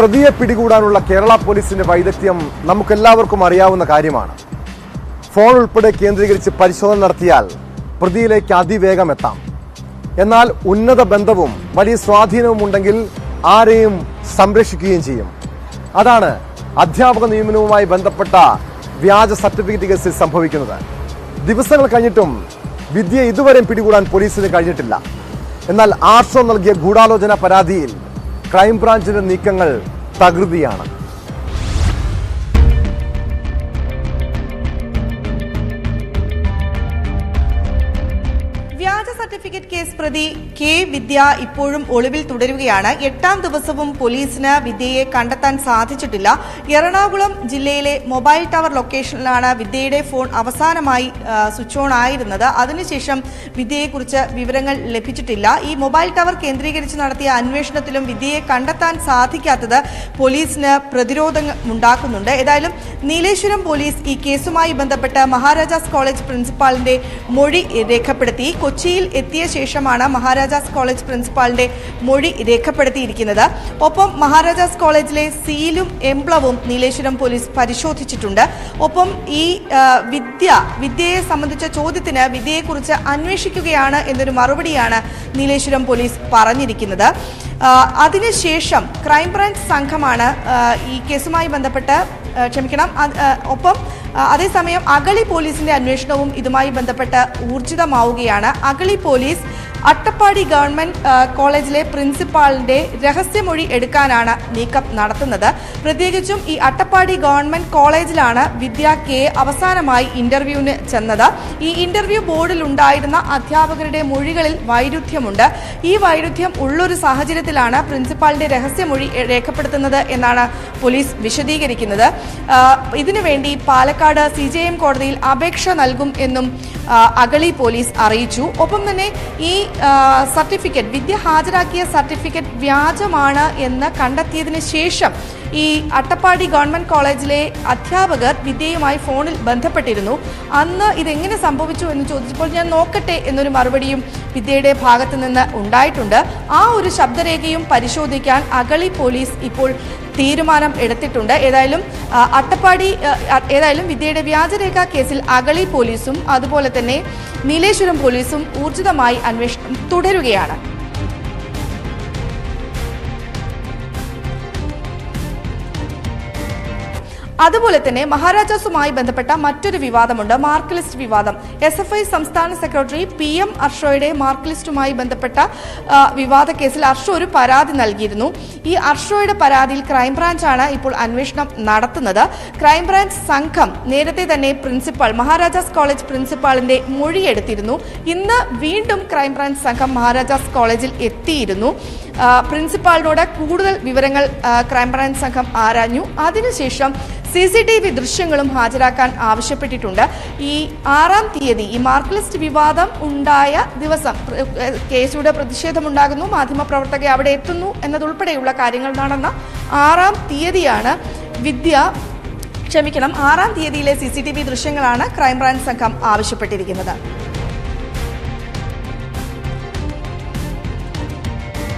പ്രതിയെ പിടികൂടാനുള്ള കേരള പോലീസിന്റെ വൈദഗ്ധ്യം നമുക്കെല്ലാവർക്കും അറിയാവുന്ന കാര്യമാണ്. ഫോൺ ഉൾപ്പെടെ കേന്ദ്രീകരിച്ച് പരിശോധന നടത്തിയാൽ പ്രതിയിലേക്ക് അതിവേഗം എത്താം. എന്നാൽ ഉന്നത ബന്ധവും വലിയ സ്വാധീനവും ഉണ്ടെങ്കിൽ ആരെയും സംരക്ഷിക്കുകയും ചെയ്യും. അതാണ് അധ്യാപക നിയമനവുമായി ബന്ധപ്പെട്ട വ്യാജ സർട്ടിഫിക്കറ്റ് കേസിൽ സംഭവിക്കുന്നത്. ദിവസങ്ങൾ കഴിഞ്ഞിട്ടും വിദ്യയെ ഇതുവരെ പിടികൂടാൻ പോലീസിന് കഴിഞ്ഞിട്ടില്ല. എന്നാൽ ആർഷോ നൽകിയ ഗൂഢാലോചന പരാതിയിൽ ക്രൈംബ്രാഞ്ചിന്റെ നീക്കങ്ങൾ തകൃതിയാണ്. വ്യാജ സർട്ടിഫിക്കറ്റ് കേസ് പ്രതി കെ വിദ്യ ഇപ്പോഴും ഒളിവിൽ തുടരുകയാണ്. 8ാം ദിവസവും പോലീസിന് വിദ്യയെ കണ്ടെത്താൻ സാധിച്ചിട്ടില്ല. എറണാകുളം ജില്ലയിലെ മൊബൈൽ ടവർ ലൊക്കേഷനിലാണ് വിദ്യയുടെ ഫോൺ അവസാനമായി സ്വിച്ച് ഓൺ ആയിരുന്നത്. അതിനുശേഷം വിദ്യയെക്കുറിച്ച് വിവരങ്ങൾ ലഭിച്ചിട്ടില്ല. ഈ മൊബൈൽ ടവർ കേന്ദ്രീകരിച്ച് നടത്തിയ അന്വേഷണത്തിലും വിദ്യയെ കണ്ടെത്താൻ സാധിക്കാത്തത് പോലീസിന് പ്രതിരോധമുണ്ടാക്കുന്നുണ്ട്. ഏതായാലും നീലേശ്വരം പോലീസ് ഈ കേസുമായി ബന്ധപ്പെട്ട് മഹാരാജാസ് കോളേജ് പ്രിൻസിപ്പാളിന്റെ മൊഴി രേഖപ്പെടുത്തി. കൊച്ചിയിൽ എത്തിയ ശേഷമാണ് മഹാരാജാസ് കോളേജ് പ്രിൻസിപ്പാളിന്റെ മൊഴി രേഖപ്പെടുത്തിയിരിക്കുന്നത്. ഒപ്പം മഹാരാജാസ് കോളേജിലെ സീലും എംബ്ലവും നീലേശ്വരം പോലീസ് പരിശോധിച്ചിട്ടുണ്ട്. ഒപ്പം ഈ വിദ്യയെ സംബന്ധിച്ച ചോദ്യത്തിന് വിദ്യയെക്കുറിച്ച് അന്വേഷിക്കുകയാണ് എന്നൊരു മറുപടിയാണ് നീലേശ്വരം പോലീസ് പറഞ്ഞിരിക്കുന്നത്. അതിനുശേഷം ക്രൈംബ്രാഞ്ച് സംഘമാണ് ഈ കേസുമായി ബന്ധപ്പെട്ട് ഒപ്പം അതേസമയം അഗളി പോലീസിന്റെ അന്വേഷണവും ഇതുമായി ബന്ധപ്പെട്ട് ഊർജിതമാവുകയാണ്. അഗളി പോലീസ് അട്ടപ്പാടി ഗവൺമെന്റ് കോളേജിലെ പ്രിൻസിപ്പാളിന്റെ രഹസ്യമൊഴി എടുക്കാനാണ് നീക്കം നടത്തുന്നത്. പ്രത്യേകിച്ചും ഈ അട്ടപ്പാടി ഗവൺമെന്റ് കോളേജിലാണ് വിദ്യ കെ അവസാനമായി ഇന്റർവ്യൂവിന് ചെന്നത്. ഈ ഇന്റർവ്യൂ ബോർഡിൽ ഉണ്ടായിരുന്ന അധ്യാപകരുടെ മൊഴികളിൽ വൈരുദ്ധ്യമുണ്ട്. ഈ വൈരുദ്ധ്യം ഉള്ളൊരു സാഹചര്യത്തിലാണ് പ്രിൻസിപ്പാളിന്റെ രഹസ്യമൊഴി രേഖപ്പെടുത്തുന്നത് എന്നാണ് പോലീസ് വിശദീകരിക്കുന്നത്. ഇതിനുവേണ്ടി പാലക്കാട് CJM കോടതിയിൽ അപേക്ഷ നൽകും എന്നും അഗളി പോലീസ് അറിയിച്ചു. ഒപ്പം തന്നെ ഈ സർട്ടിഫിക്കറ്റ് വിദ്യ ഹാജരാക്കിയ സർട്ടിഫിക്കറ്റ് വ്യാജമാണ് എന്ന് കണ്ടെത്തിയതിന് ശേഷം ഈ അട്ടപ്പാടി ഗവൺമെന്റ് കോളേജിലെ അധ്യാപകർ വിദ്യയുമായി ഫോണിൽ ബന്ധപ്പെട്ടിരുന്നു. അന്ന് ഇതെങ്ങനെ സംഭവിച്ചു എന്ന് ചോദിച്ചപ്പോൾ ഞാൻ നോക്കട്ടെ എന്നൊരു മറുപടിയും വിദ്യയുടെ ഭാഗത്തു നിന്ന് ഉണ്ടായിട്ടുണ്ട്. ആ ഒരു ശബ്ദരേഖയും പരിശോധിക്കാൻ അഗളി പോലീസ് ഇപ്പോൾ തീരുമാനം എടുത്തിട്ടുണ്ട്. ഏതായാലും വിദ്യയുടെ വ്യാജരേഖാ കേസിൽ അഗളി പോലീസും അതുപോലെ തന്നെ നീലേശ്വരം പോലീസും ഊർജിതമായി അന്വേഷണം തുടരുകയാണ്. അതുപോലെ തന്നെ മഹാരാജാസുമായി ബന്ധപ്പെട്ട മറ്റൊരു വിവാദമുണ്ട്, മാർക്ക് ലിസ്റ്റ് വിവാദം. SFI സംസ്ഥാന സെക്രട്ടറി PM അർഷോയുടെ മാർക്ക് ലിസ്റ്റുമായി ബന്ധപ്പെട്ട വിവാദ കേസിൽ അർഷോ ഒരു പരാതി നൽകിയിരുന്നു. ഈ അർഷോയുടെ പരാതിയിൽ ക്രൈംബ്രാഞ്ചാണ് ഇപ്പോൾ അന്വേഷണം നടത്തുന്നത്. ക്രൈംബ്രാഞ്ച് സംഘം നേരത്തെ തന്നെ മഹാരാജാസ് കോളേജ് പ്രിൻസിപ്പാളിന്റെ മൊഴിയെടുത്തിരുന്നു. ഇന്ന് വീണ്ടും ക്രൈംബ്രാഞ്ച് സംഘം മഹാരാജാസ് കോളേജിൽ എത്തിയിരുന്നു. പ്രിൻസിപ്പാളിനോട് കൂടുതൽ വിവരങ്ങൾ ക്രൈംബ്രാഞ്ച് സംഘം ആരാഞ്ഞു. അതിനുശേഷം CCTV ദൃശ്യങ്ങളും ഹാജരാക്കാൻ ആവശ്യപ്പെട്ടിട്ടുണ്ട്. ഈ 6ാം തീയതി ഈ മാർക്ക് ലിസ്റ്റ് വിവാദം ഉണ്ടായ ദിവസം കേസുയുടെ പ്രതിഷേധമുണ്ടാകുന്നു, മാധ്യമപ്രവർത്തകർ അവിടെ എത്തുന്നു എന്നതുൾപ്പെടെയുള്ള കാര്യങ്ങൾ നടന്ന 6ാം തീയതിയാണ് 6ാം തീയതിയിലെ CCTV ദൃശ്യങ്ങളാണ് ക്രൈംബ്രാഞ്ച് സംഘം ആവശ്യപ്പെട്ടിരിക്കുന്നത്.